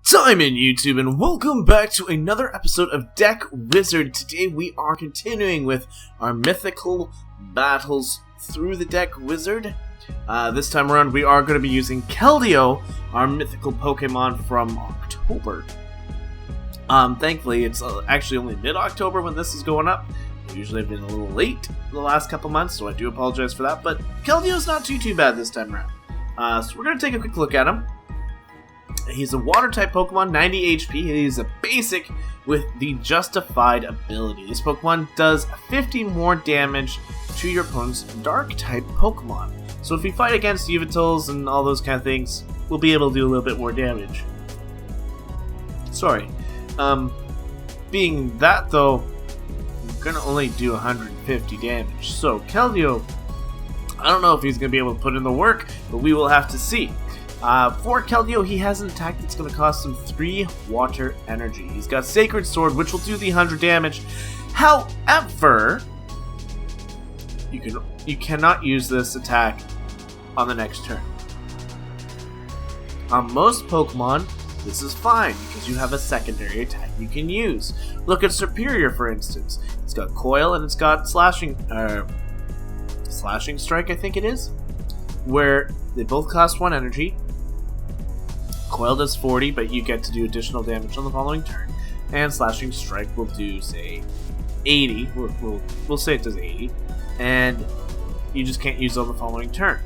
Time in YouTube, and welcome back to another episode of Deck Wizard. Today we are continuing with our mythical battles through the Deck Wizard. This time around we are going to be using Keldeo, our mythical Pokemon from October. Thankfully it's actually only mid-October when this is going up. Usually I've been a little late the last couple months, so I do apologize for that, but Keldeo's not too bad this time around. So we're going to take a quick look at him. He's a Water-type Pokemon, 90 HP. He's a basic with the Justified ability. This Pokemon does 50 more damage to your opponent's Dark-type Pokemon. So if we fight against Yveltals and all those kind of things, we'll be able to do a little bit more damage. Sorry. Being that, though, I'm going to only do 150 damage. So Keldeo, I don't know if he's going to be able to put in the work, but we will have to see. For Keldeo, he has an attack that's going to cost him 3 water energy. He's got Sacred Sword, which will do the 100 damage. However, you cannot use this attack on the next turn. On most Pokemon, this is fine because you have a secondary attack you can use. Look at Superior, for instance. It's got Coil and it's got Slashing Strike, I think it is, where they both cost 1 energy. Coil does 40, but you get to do additional damage on the following turn. And Slashing Strike will do, say, 80. We'll say it does 80. And you just can't use it on the following turn.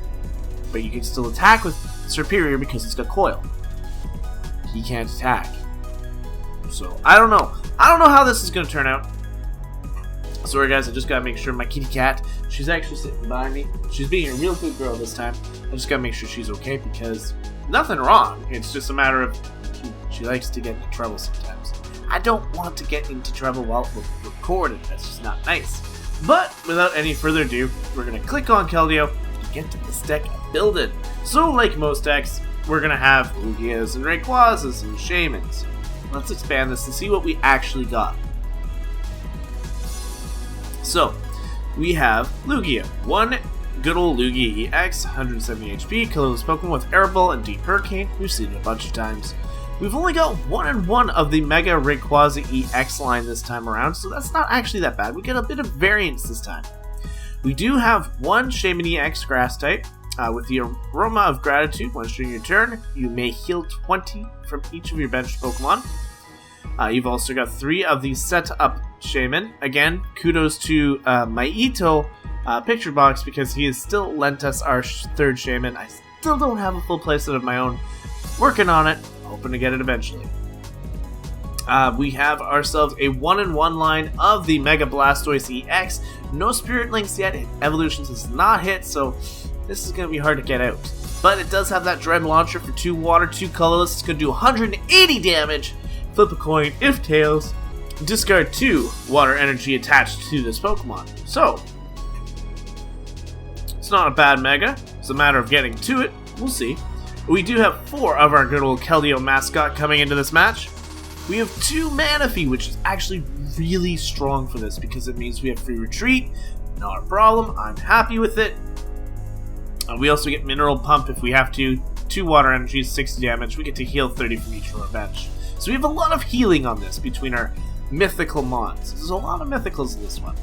But you can still attack with Superior because it's got Coil. He can't attack. So, I don't know. I don't know how this is going to turn out. Sorry guys, I just gotta make sure my kitty cat, she's actually sitting by me. She's being a real good girl this time. I just gotta make sure she's okay because nothing wrong. It's just a matter of she likes to get into trouble sometimes. I don't want to get into trouble while we're recording. That's just not nice. But without any further ado, we're gonna click on Keldeo to get to this deck building. So like most decks, we're gonna have Lugias and Rayquazas and Shaymins. Let's expand this and see what we actually got. So, we have Lugia. One good old Lugia EX, 170 HP, kills Pokemon with Air Ball and Deep Hurricane. We've seen it a bunch of times. We've only got 1 and 1 of the Mega Rayquaza EX line this time around, so that's not actually that bad. We get a bit of variance this time. We do have 1 Shaymin EX Grass type. With the Aroma of Gratitude, once during your turn, you may heal 20 from each of your benched Pokemon. You've also got 3 of the set-up Shaymin. Again, kudos to Mythical Picture Box because he has still lent us our 3rd Shaymin. I still don't have a full playset of my own. Working on it. Hoping to get it eventually. We have ourselves a 1-in-1 line of the Mega Blastoise EX. No Spirit Links yet. Evolutions has not hit, so this is going to be hard to get out. But it does have that Dread Launcher for 2 water, 2 colorless. It's going to do 180 damage. Flip a coin if tails. Discard 2 water energy attached to this Pokemon. So, it's not a bad Mega. It's a matter of getting to it. We'll see. We do have 4 of our good old Keldeo Mascot coming into this match. We have 2 Manaphy, which is actually really strong for this because it means we have free retreat. Not a problem. I'm happy with it. We also get Mineral Pump if we have to. 2 water energies, 60 damage. We get to heal 30 from each from our bench. So we have a lot of healing on this between our mythical mons. There's a lot of mythicals in this one.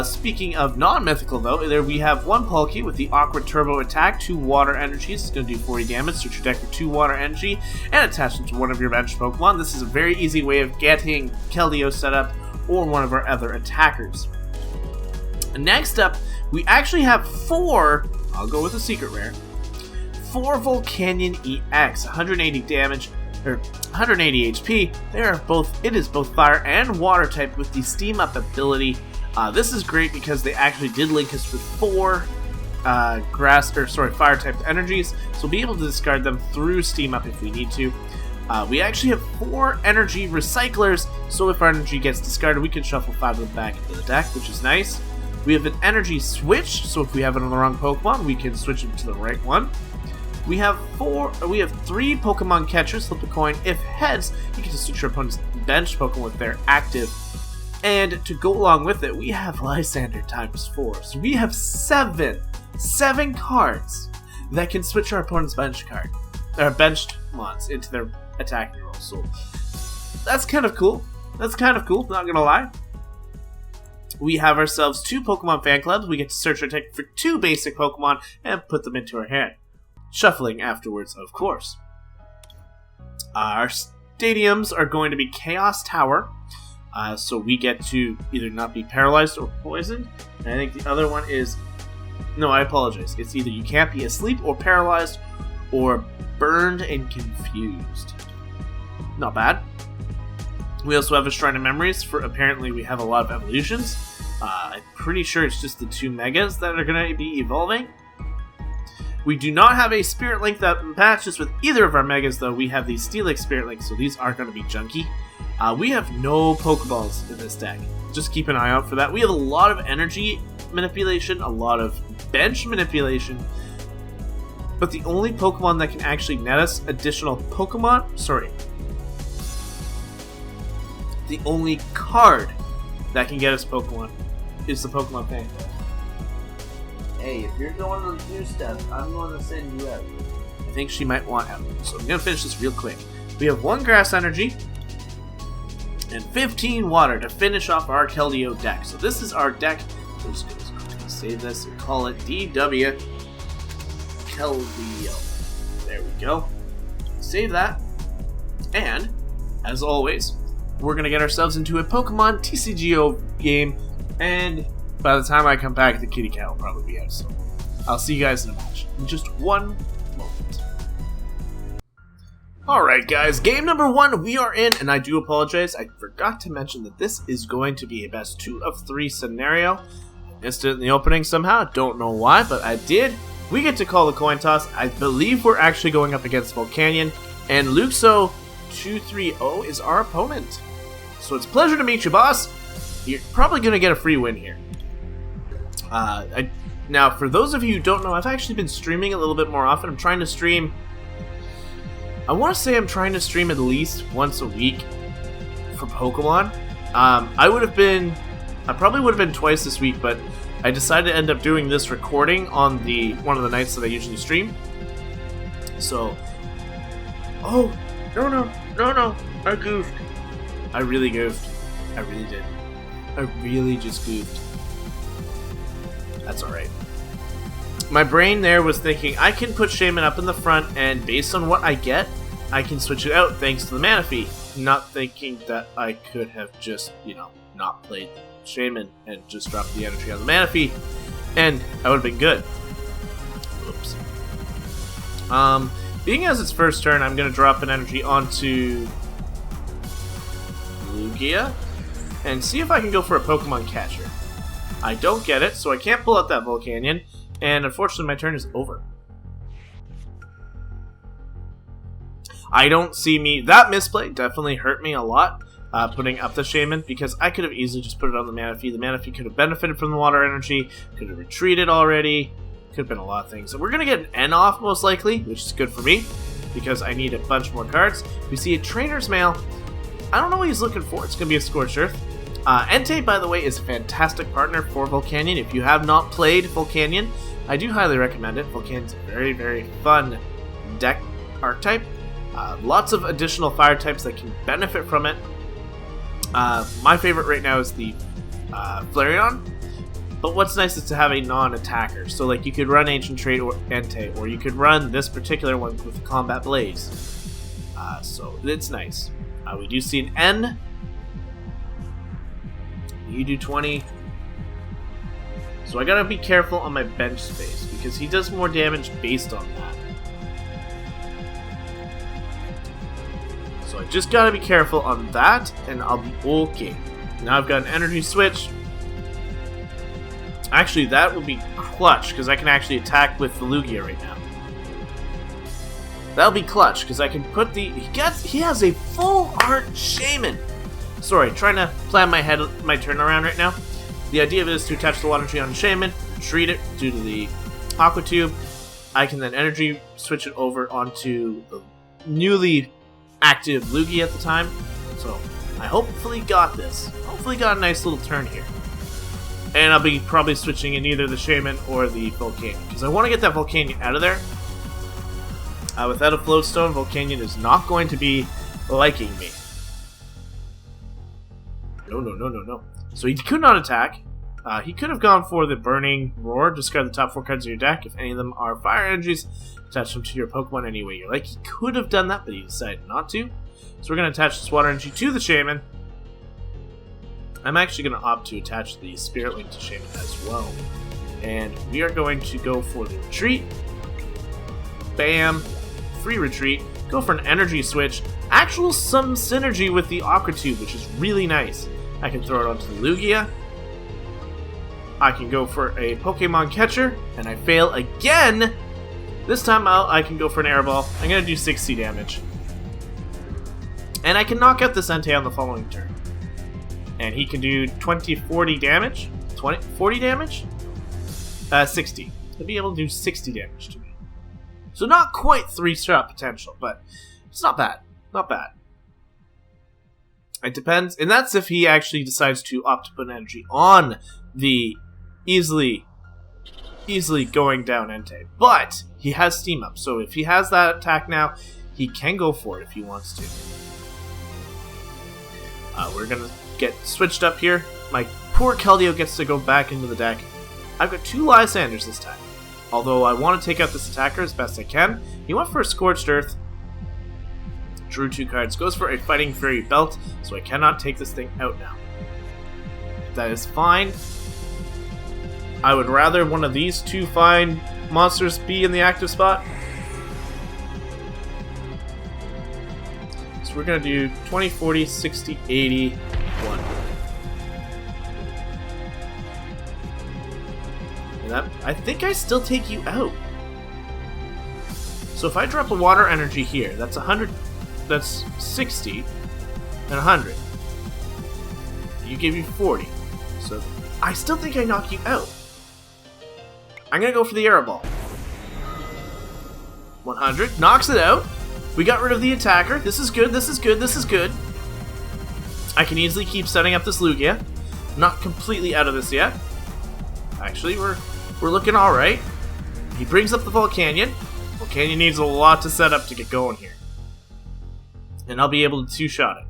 Speaking of non-mythical though, there we have 1 Palkia with the Awkward Turbo attack, 2 water energies. It's going to do 40 damage, search your deck for 2 water energy, and attach them to one of your bench Pokemon. This is a very easy way of getting Keldeo set up or one of our other attackers. Next up, we actually have 4, I'll go with a secret rare, 4 Volcanion EX, 180 damage, or 180 HP. It is both fire and water type with the Steam Up ability. This is great because they actually did link us with 4 fire type energies, so we'll be able to discard them through Steam Up if we need to. We actually have 4 energy recyclers, so if our energy gets discarded, we can shuffle 5 of them back into the deck, which is nice. We have an energy switch, so if we have it on the wrong Pokemon, we can switch it to the right one. We have 3 Pokemon catchers. Flip a coin. If heads, you get to switch your opponent's bench Pokemon with their active. And to go along with it, we have Lysander times 4. So we have 7 cards that can switch our opponent's bench card, or benched mons into their attacking roll. So that's kind of cool. Not gonna lie. We have ourselves 2 Pokemon fan clubs. We get to search our deck for 2 basic Pokemon and put them into our hand. Shuffling afterwards, of course. Our stadiums are going to be Chaos Tower. So we get to either not be paralyzed or poisoned. And I think the other one is... No, I apologize. It's either you can't be asleep or paralyzed or burned and confused. Not bad. We also have a Shrine of Memories. For apparently we have a lot of evolutions. I'm pretty sure it's just the 2 Megas that are going to be evolving. We do not have a Spirit Link that matches with either of our Megas, though. We have these Steelix Spirit Links, so these aren't going to be junky. We have no Pokeballs in this deck. Just keep an eye out for that. We have a lot of energy manipulation, a lot of bench manipulation, but the only Pokemon that can actually net us additional Pokemon... Sorry. The only card that can get us Pokemon is the Pokemon Fan Club. Hey, if you're going to do stuff, I'm going to send you out. I think she might want out. So I'm going to finish this real quick. We have 1 Grass Energy and 15 Water to finish off our Keldeo deck. So this is our deck. We're just going to save this and call it DW Keldeo. There we go. Save that. And, as always, we're going to get ourselves into a Pokemon TCGO game, and by the time I come back, the kitty cat will probably be out. So I'll see you guys in a match in just 1 moment. Alright guys, game number 1, we are in, and I do apologize, I forgot to mention that this is going to be a best 2 of 3 scenario. I missed it in the opening somehow, don't know why, but I did. We get to call the coin toss. I believe we're actually going up against Volcanion, and Luxo230 is our opponent. So it's a pleasure to meet you, boss. You're probably going to get a free win here. Now, for those of you who don't know, I've actually been streaming a little bit more often. I'm trying to stream... I want to say I'm trying to stream at least once a week for Pokemon. I probably would have been twice this week, but I decided to end up doing this recording on one of the nights that I usually stream. So... Oh! No, I goofed. I really goofed. I really did. I really just goofed. That's alright. My brain there was thinking, I can put Shaman up in the front, and based on what I get, I can switch it out thanks to the Manaphy. Not thinking that I could have just, not played Shaman and just dropped the energy on the Manaphy, and I would have been good. Oops. Being as its first turn, I'm going to drop an energy onto Lugia and see if I can go for a Pokemon Catcher. I don't get it, so I can't pull out that Volcanion, and unfortunately my turn is over. I don't see me... That misplay definitely hurt me a lot, putting up the Shaman, because I could have easily just put it on the Manaphy. The Manaphy could have benefited from the water energy, could have retreated already, could have been a lot of things. So we're going to get an N off, most likely, which is good for me, because I need a bunch more cards. We see a Trainer's Mail. I don't know what he's looking for. It's going to be a Scorched Earth. Entei, by the way, is a fantastic partner for Volcanion. If you have not played Volcanion, I do highly recommend it. Volcanion's a very, very fun deck archetype. Lots of additional fire types that can benefit from it. My favorite right now is the Flareon. But what's nice is to have a non-attacker. So like you could run Ancient Trait or Entei, or you could run this particular one with Combat Blaze. So it's nice. We do see an N. You do 20. So I gotta be careful on my bench space, because he does more damage based on that. So I just gotta be careful on that, and I'll be okay. Now I've got an energy switch. Actually, that will be clutch, because I can actually attack with the Lugia right now. That'll be clutch, because I can put the... He has a full art Shaman! Sorry, trying to plan my turn around right now. The idea of it is to attach the water tree on Shaman, treat it due to the Aqua Tube. I can then energy switch it over onto the newly active Lugia at the time. So, I hopefully got this. Hopefully got a nice little turn here. And I'll be probably switching in either the Shaman or the Volcanion, because I want to get that Volcanion out of there. Without a Floatstone, Volcanion is not going to be liking me. No. So he could not attack. He could have gone for the Burning Roar. Discard the top 4 cards of your deck. If any of them are fire energies, attach them to your Pokemon any way you like. He could have done that, but he decided not to. So we're going to attach this Water Energy to the Shaman. I'm actually going to opt to attach the Spirit Link to Shaman as well. And we are going to go for the Retreat. Bam. Free Retreat. Go for an Energy Switch. Some synergy with the Aqua Tube, which is really nice. I can throw it onto the Lugia. I can go for a Pokemon Catcher, and I fail again. This time I can go for an Air Ball. I'm going to do 60 damage. And I can knock out this Entei on the following turn. And he can do 40 damage? 40 damage? 60. He'll be able to do 60 damage to me. So not quite 3-shot potential, but it's not bad. Not bad. It depends, and that's if he actually decides to opt to put energy on the easily going down Entei. But he has Steam Up, so if he has that attack now, he can go for it if he wants to. We're going to get switched up here. My poor Keldeo gets to go back into the deck. I've got 2 Lysanders this time. Although I want to take out this attacker as best I can. He went for a Scorched Earth. Drew 2 cards. Goes for a Fighting Fury Belt, so I cannot take this thing out now. That is fine. I would rather one of these 2 fine monsters be in the active spot. So we're going to do 20, 40, 60, 80, 1. And that, I think I still take you out. So if I drop a Water Energy here, that's 100, that's 60, and 100. You give me 40. So I still think I knock you out. I'm going to go for the Air Ball. 100. Knocks it out. We got rid of the attacker. This is good, this is good, this is good. I can easily keep setting up this Lugia. Not completely out of this yet. Actually, we're looking alright. He brings up the Volcanion. Volcanion needs a lot to set up to get going here. And I'll be able to 2-shot it.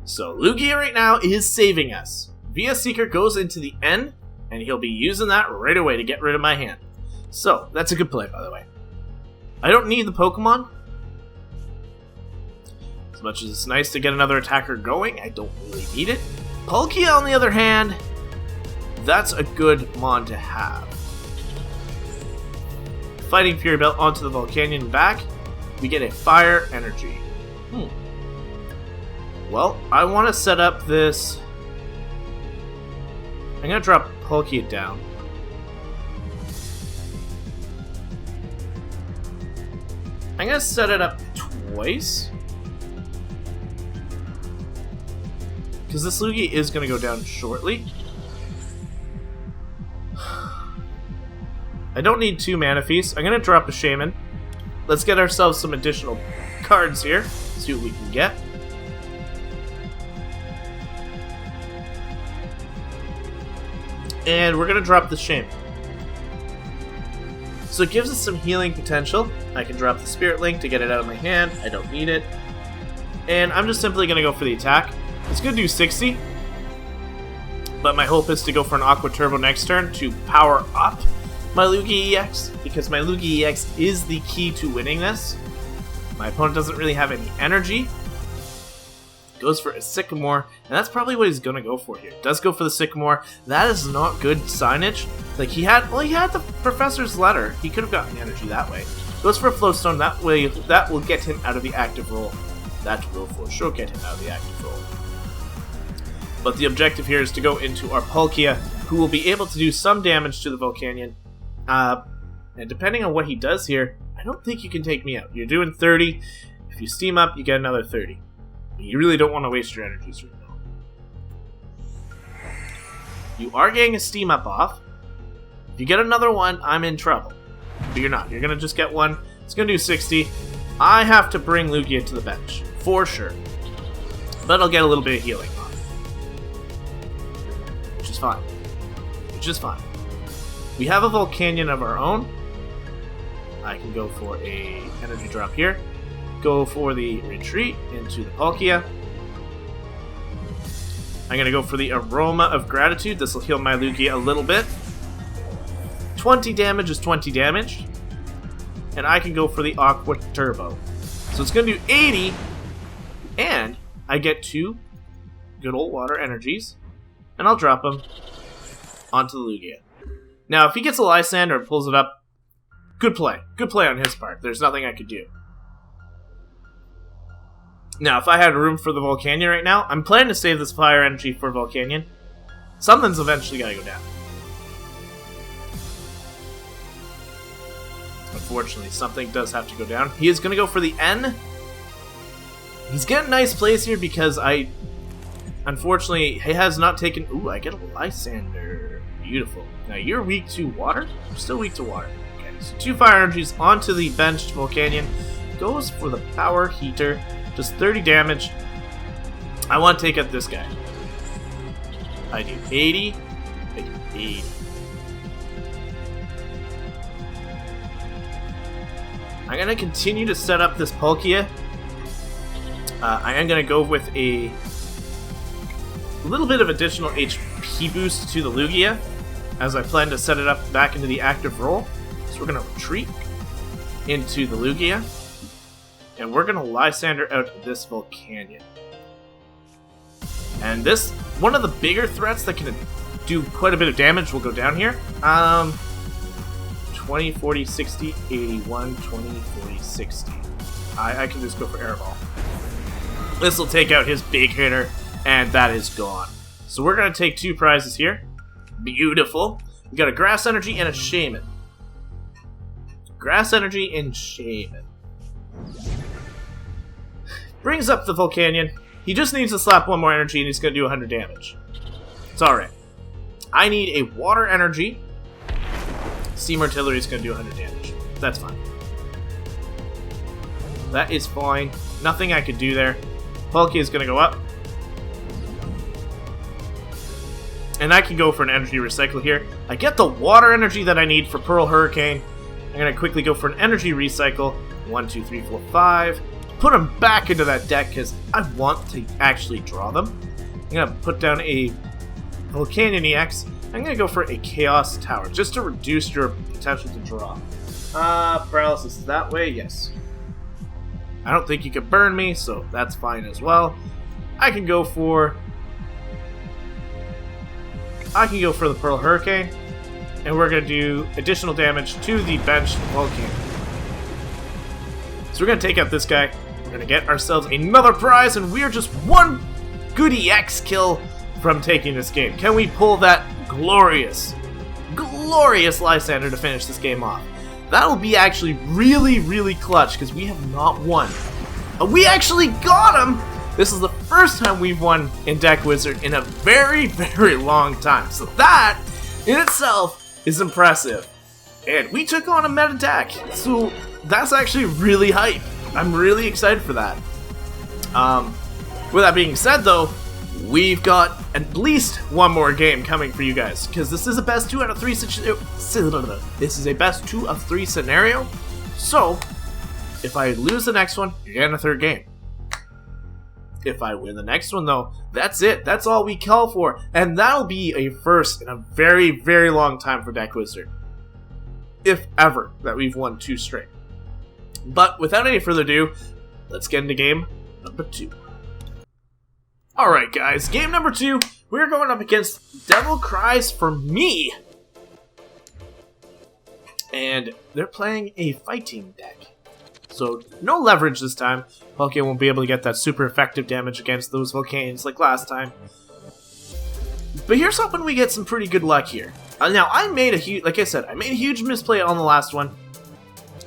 So Lugia right now is saving us. Via Seeker goes into the end, and he'll be using that right away to get rid of my hand. So, that's a good play, by the way. I don't need the Pokemon. As much as it's nice to get another attacker going, I don't really need it. Palkia, on the other hand, that's a good mon to have. Fighting Fury Belt onto the Volcanion back. We get a Fire Energy. Well, I want to set up this... I'm going to drop Palkia down. I'm going to set it up twice. Because this Lugia is going to go down shortly. I don't need 2 Mana Feasts. I'm going to drop a Shaman. Let's get ourselves some additional cards here. See what we can get. And we're going to drop the Shaman. So it gives us some healing potential. I can drop the Spirit Link to get it out of my hand. I don't need it. And I'm just simply going to go for the attack. It's going to do 60. But my hope is to go for an Aqua Turbo next turn to power up my Lugia EX. Because my Lugia EX is the key to winning this. My opponent doesn't really have any energy. Goes for a Sycamore, and that's probably what he's going to go for here. Does go for the Sycamore. That is not good signage. Like, he had the Professor's Letter. He could have gotten energy that way. Goes for a Floatstone. That way, that will get him out of the active role. That will for sure get him out of the active role. But the objective here is to go into our Palkia, who will be able to do some damage to the Volcanion. And depending on what he does here, I don't think you can take me out. You're doing 30. If you Steam Up, you get another 30. You really don't want to waste your energies right now. You are getting a Steam Up off. If you get another one, I'm in trouble. But you're not. You're going to just get one. It's going to do 60. I have to bring Lugia to the bench. For sure. But I'll get a little bit of healing on. Which is fine. Which is fine. We have a Volcanion of our own. I can go for a energy drop here. Go for the retreat into the Palkia. I'm going to go for the Aroma of Gratitude. This will heal my Lugia a little bit. 20 damage is 20 damage. And I can go for the Aqua Turbo. So it's going to do 80. And I get 2 good old water energies. And I'll drop them onto the Lugia. Now, if he gets a Lysander and pulls it up, good play. Good play on his part. There's nothing I could do. Now, if I had room for the Volcanion right now, I'm planning to save this fire energy for Volcanion. Something's eventually got to go down. Unfortunately, something does have to go down. He is going to go for the N. He's getting a nice place here because unfortunately, he has not taken... Ooh, I get a Lysander. Beautiful. Now, you're weak to water? I'm still weak to water. Okay, so 2 fire energies onto the benched Volcanion. Goes for the Power Heater. Just 30 damage. I want to take out this guy. I do 80. I do 80. I'm going to continue to set up this Palkia. I am going to go with a little bit of additional HP boost to the Lugia, as I plan to set it up back into the active role. So we're going to retreat into the Lugia. And we're going to Lysander out this Volcanion. And this, one of the bigger threats that can do quite a bit of damage will go down here. 20, 40, 60, 81, 20, 40, 60. I can just go for Air Ball. This will take out his big hitter, and that is gone. So we're going to take 2 prizes here. Beautiful. We got a Grass Energy and a Shaman. Grass Energy and Shaman. Brings up the Volcanion. He just needs to slap 1 more energy and he's going to do 100 damage. It's alright. I need a Water Energy. Steam Artillery is going to do 100 damage. That's fine. That is fine. Nothing I could do there. Palkia is going to go up. And I can go for an Energy Recycle here. I get the Water Energy that I need for Pearl Hurricane. I'm going to quickly go for an Energy Recycle. 1, 2, 3, 4, 5. Put them back into that deck because I want to actually draw them. I'm going to put down a Volcanion EX. I'm going to go for a Chaos Tower just to reduce your potential to draw. Paralysis is that way? Yes. I don't think you can burn me, so that's fine as well. I can go for the Pearl Hurricane, and we're going to do additional damage to the benched Volcanion. So we're going to take out this guy. We're going to get ourselves another prize, and we are just 1 good EX kill from taking this game. Can we pull that glorious, glorious Lysander to finish this game off? That'll be actually really, really clutch, because we have not won. We actually got him! This is the first time we've won in Deck Wizard in a very, very long time. So that, in itself, is impressive. And we took on a meta deck, so that's actually really hype. I'm really excited for that. With that being said, though, we've got at least 1 more game coming for you guys, because this is a best 2 out of 3 This is a best 2 of 3 scenario. So, if I lose the next one, you're getting a 3rd game. If I win the next one, though, that's it. That's all we call for, and that'll be a first in a very, very long time for Deck Wizard. If ever that we've won 2 straight. But without any further ado, let's get into game number 2. Alright guys, game number 2, we're going up against Devil Cries for Me. And they're playing a fighting deck. So no leverage this time. Palkia won't be able to get that super effective damage against those Volcanions like last time. But here's hoping we get some pretty good luck here. Now, I made a huge, like I said, I made a huge misplay on the last one.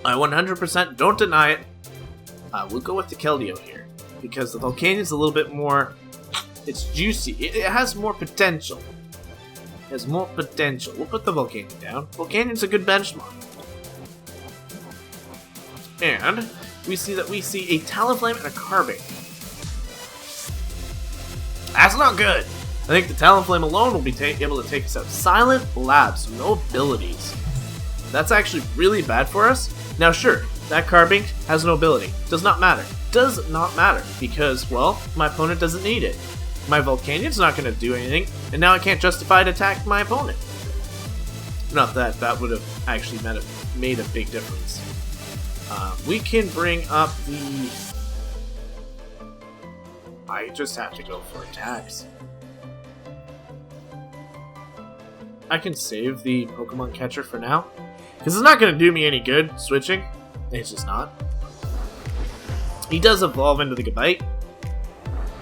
I 100% don't deny it. We'll go with the Keldeo here, because the Volcanion's a little bit more, it's juicy. It has more potential. It has more potential. We'll put the Volcanion down. Volcanion's a good benchmark. And we see a Talonflame and a Carbine. That's not good. I think the Talonflame alone will be able to take us out. Silent Labs, no abilities. That's actually really bad for us. Now sure, that Carbink has no ability. Does not matter. Does not matter, because, well, my opponent doesn't need it. My Volcanian's not going to do anything, and now I can't justify to attack my opponent. Not that that would have actually made a big difference. We can bring up the... I just have to go for attacks. I can save the Pokemon Catcher for now, because it's not going to do me any good switching. It's just not. He does evolve into the Gabite,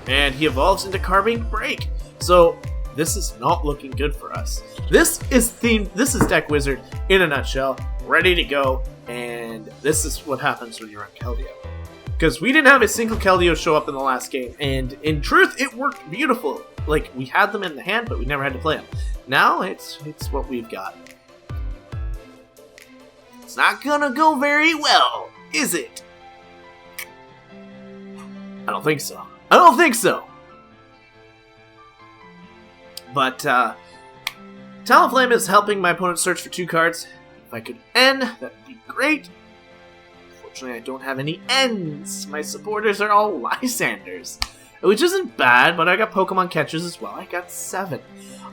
and he evolves into Carbink Break. So this is not looking good for us. This is Deck Wizard in a nutshell, ready to go, and this is what happens when you're on Keldeo. Because we didn't have a single Keldeo show up in the last game, and in truth, it worked beautiful. Like, we had them in the hand, but we never had to play them. Now, it's what we've got. It's not gonna go very well, is it? I don't think so. I don't think so! But, Talonflame is helping my opponent search for 2 cards. If I could N, that'd be great. Unfortunately, I don't have any N's. My supporters are all Lysanders. Which isn't bad, but I got Pokemon Catchers as well. I got 7.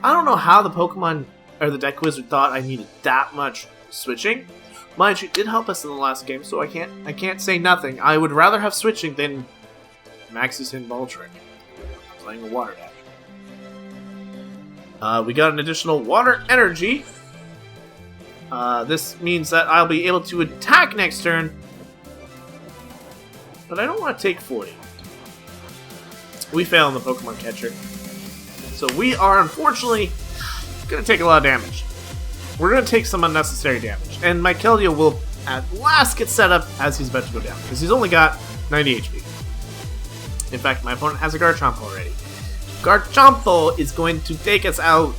I don't know how the Pokemon, or the Deck Wizard thought I needed that much switching. Mind you, it did help us in the last game, so I can't say nothing. I would rather have switching than Max's Hidden Ball Trick. Playing a Water Dash. We got an additional Water Energy. This means that I'll be able to attack next turn. But I don't want to take 40. We fail in the Pokemon Catcher. So we are, unfortunately, going to take a lot of damage. We're going to take some unnecessary damage. And my Keldeo will at last get set up as he's about to go down. Because he's only got 90 HP. In fact, my opponent has a Garchomp already. Garchompo is going to take us out.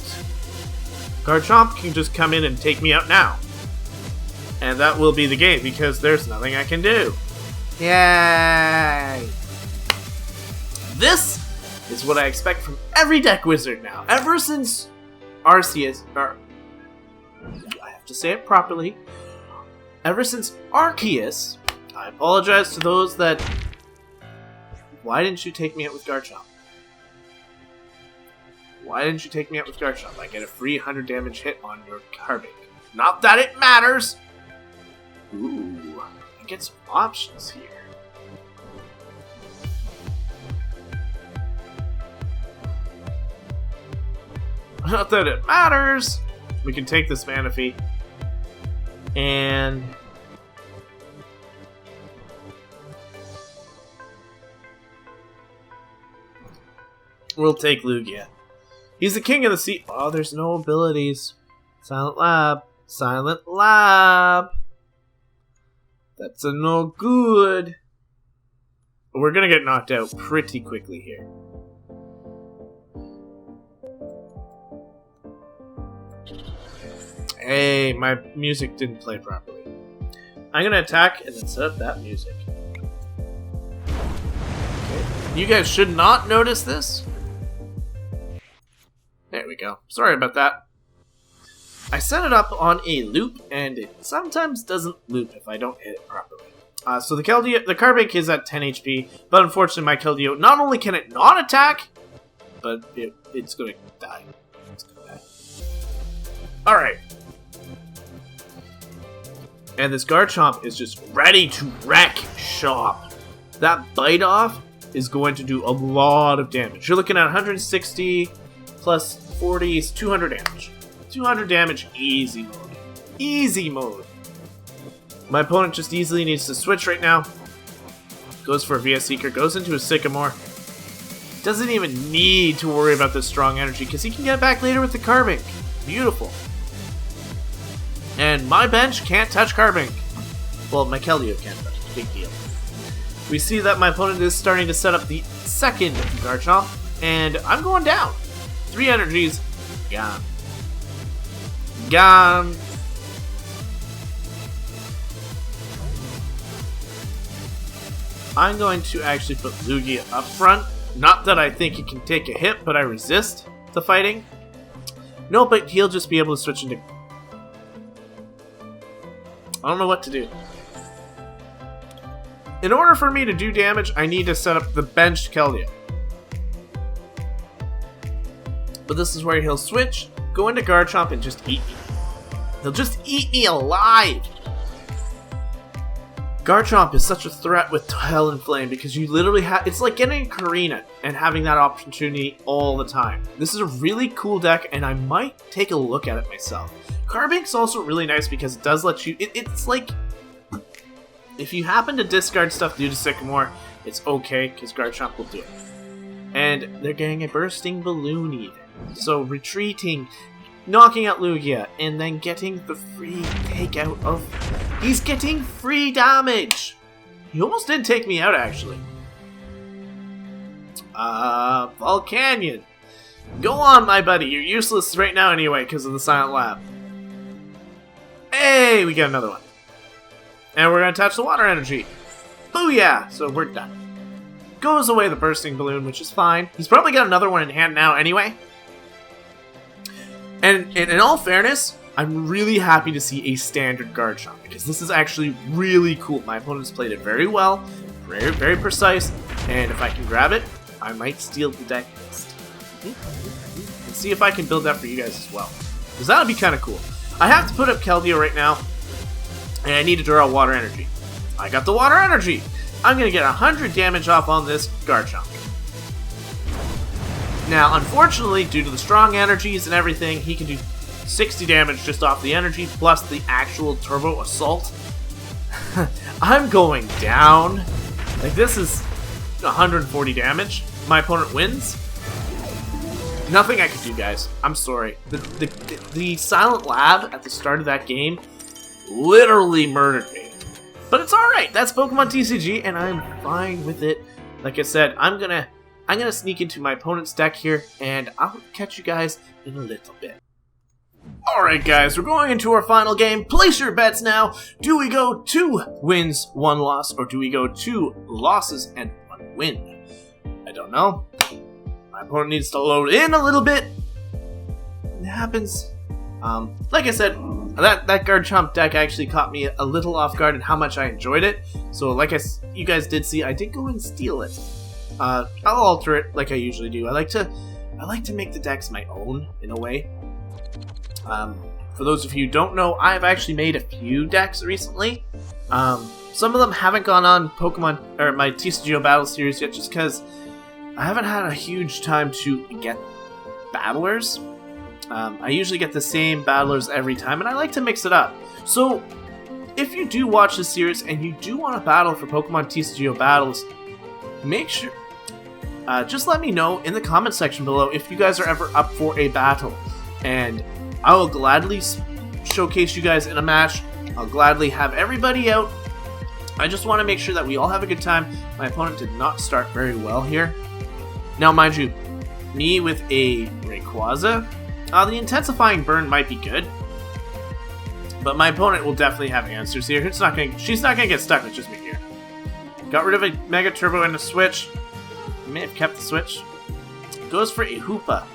Garchomp can just come in and take me out now. And that will be the game, because there's nothing I can do. Yay! This is what I expect from every Deck Wizard now. Ever since Arceus, I have to say it properly. Ever since Arceus, I apologize to those that... Why didn't you take me out with Garchomp? Why didn't you take me out with Garchomp? I get a free 100 damage hit on your Carbink. Not that it matters! Ooh, I get some options here. Not that it matters! We can take this Manaphy. And... we'll take Lugia. He's the king of the sea. Oh, there's no abilities. Silent Lab. Silent Lab. That's a no good. We're gonna get knocked out pretty quickly here. Hey, my music didn't play properly. I'm gonna attack and then set up that music. Okay. You guys should not notice this. There we go. Sorry about that. I set it up on a loop, and it sometimes doesn't loop if I don't hit it properly. So the Carbink is at 10 HP, but unfortunately my Keldeo, not only can it not attack, but it's going to die. It's going to die. Alright. And this Garchomp is just ready to wreck shop. That Bite Off is going to do a lot of damage. You're looking at 160 plus 40 is 200 damage. 200 damage, easy mode. Easy mode. My opponent just easily needs to switch right now. Goes for a VS Seeker, goes into a Sycamore. Doesn't even need to worry about this strong energy because he can get back later with the Carbink. Beautiful. And my bench can't touch Carbink. Well, my Keldeo can, but big deal. We see that my opponent is starting to set up the second Garchomp, and I'm going down. 3 energies, gone. Gone. I'm going to actually put Lugia up front. Not that I think he can take a hit, but I resist the fighting. No, but he'll just be able to switch into... I don't know what to do. In order for me to do damage, I need to set up the benched Keldeo. But this is where he'll switch, go into Garchomp, and just eat me. He'll just eat me alive! Garchomp is such a threat with Talonflame because you literally have... It's like getting Karina and having that opportunity all the time. This is a really cool deck, and I might take a look at it myself. Carbank's also really nice because it does let you... It's like... If you happen to discard stuff due to Sycamore, it's okay, because Garchomp will do it. And they're getting a Bursting Balloon even. So retreating, knocking out Lugia, and then getting the free takeout of... He's getting free damage! He almost did take me out, actually. Volcanion. Go on, my buddy. You're useless right now anyway, because of the Silent Lab. Hey, we got another one. And we're going to touch the water energy. Booyah! So we're done. Goes away the Bursting Balloon, which is fine. He's probably got another one in hand now anyway. And in all fairness, I'm really happy to see a standard Garchomp, because this is actually really cool. My opponent's played it very well, very, very precise, and if I can grab it, I might steal the deck next. And see if I can build that for you guys as well, because that would be kind of cool. I have to put up Keldeo right now, and I need to draw water energy. I got the water energy! I'm going to get 100 damage off on this Garchomp. Now, unfortunately, due to the strong energies and everything, he can do 60 damage just off the energy, plus the actual Turbo Assault. I'm going down. Like, this is 140 damage. My opponent wins. Nothing I can do, guys. I'm sorry. The Silent Lab at the start of that game literally murdered me. But it's alright. That's Pokemon TCG, and I'm fine with it. Like I said, I'm gonna sneak into my opponent's deck here, and I'll catch you guys in a little bit. Alright guys, we're going into our final game. Place your bets now. Do we go 2 wins, 1 loss, or do we go 2 losses and 1 win? I don't know. My opponent needs to load in a little bit. It happens. Like I said, that Garchomp deck actually caught me a little off guard in how much I enjoyed it. So like you guys did see, I did go and steal it. I'll alter it like I usually do. I like to make the decks my own in a way. For those of you who don't know, I've actually made a few decks recently. Some of them haven't gone on Pokemon or my TCGO Battle series yet, just because I haven't had a huge time to get battlers. I usually get the same battlers every time, and I like to mix it up. So, if you do watch this series and you do want to battle for Pokemon TCGO Battles, make sure... just let me know in the comment section below if you guys are ever up for a battle. And I will gladly showcase you guys in a match. I'll gladly have everybody out. I just want to make sure that we all have a good time. My opponent did not start very well here. Now, mind you, me with a Rayquaza, the Intensifying Burn might be good. But my opponent will definitely have answers here. She's not gonna get stuck with just me here. Got rid of a Mega Turbo and a Switch. May have kept the Switch. Goes for a Hoopa.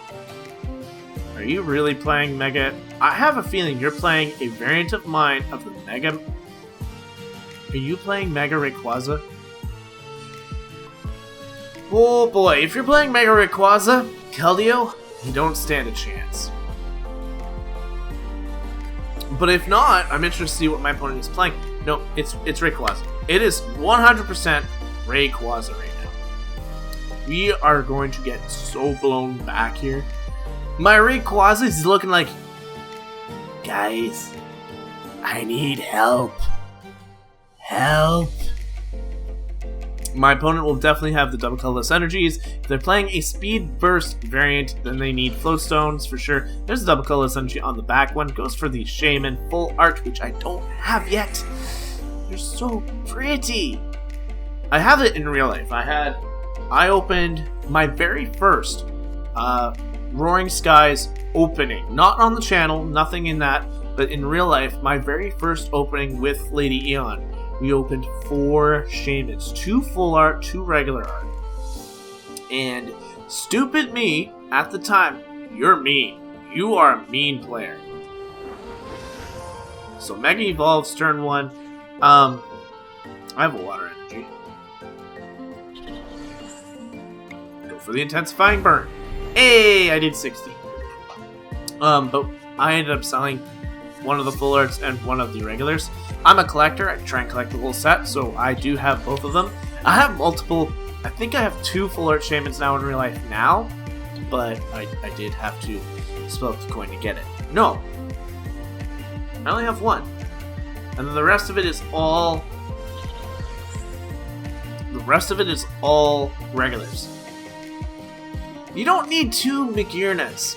Are you really playing Mega? I have a feeling you're playing a variant of mine of the Mega... Are you playing Mega Rayquaza? Oh boy, if you're playing Mega Rayquaza, Keldeo, you don't stand a chance. But if not, I'm interested to see what my opponent is playing. No, it's Rayquaza. It is 100% Rayquaza right now. We are going to get so blown back here. My Rayquaza is looking like, guys, I need help. Help. My opponent will definitely have the double colorless energies. If they're playing a speed burst variant, then they need float stones for sure. There's a double colorless energy on the back one. Goes for the Shaman full art, which I don't have yet. They're so pretty. I have it in real life. I opened my very first Roaring Skies opening. Not on the channel, nothing in that, but in real life, my very first opening with Lady Eon. We opened 4 Shamans, 2 full art, 2 regular art. And stupid me, at the time, you're mean. You are a mean player. So Mega Evolves turn 1. I have a water energy. for the intensifying burn. Hey, I did 60. But I ended up selling one of the full arts and one of the regulars. I'm a collector. I try and collect the whole set, so I do have both of them. I have multiple. I think I have 2 full art shamans now in real life now, but I did have to spell up the coin to get it. No, I only have 1, and then the rest of it is all. The rest of it is all regulars. You don't need 2 Magirnas.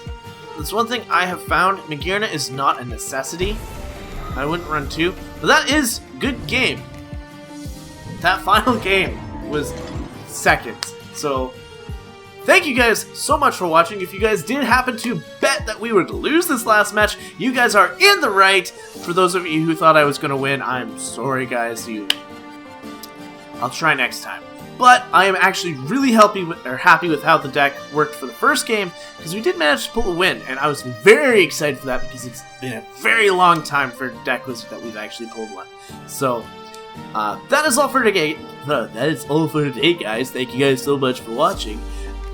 That's one thing I have found. Magirna is not a necessity. I wouldn't run 2, but that is good game. That final game was seconds. So thank you guys so much for watching. If you guys did happen to bet that we were to lose this last match, you guys are in the right. For those of you who thought I was going to win, I'm sorry guys. I'll try next time. But I am actually really happy with how the deck worked for the first game, because we did manage to pull a win, and I was very excited for that because it's been a very long time for a deck that we've actually pulled one. So that is all for today. That is all for today, guys. Thank you guys so much for watching,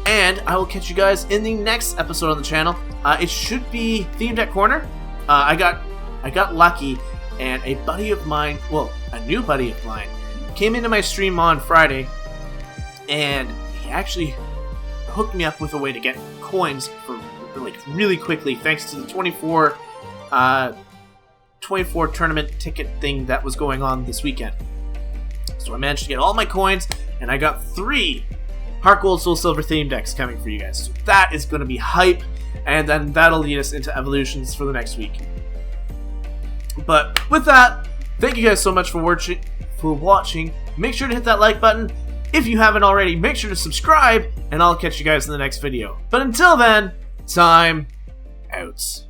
and I will catch you guys in the next episode on the channel. It should be Theme Deck Corner. I got lucky, and a buddy of mine, well, a new buddy of mine, came into my stream on Friday, and he actually hooked me up with a way to get coins for like really quickly, thanks to the 24 tournament ticket thing that was going on this weekend. So I managed to get all my coins, and I got 3 Heart Gold Soul Silver theme decks coming for you guys. So that is going to be hype, and then that'll lead us into evolutions for the next week. But with that, thank you guys so much for watching. Make sure to hit that like button. If you haven't already, make sure to subscribe, and I'll catch you guys in the next video. But until then, time out.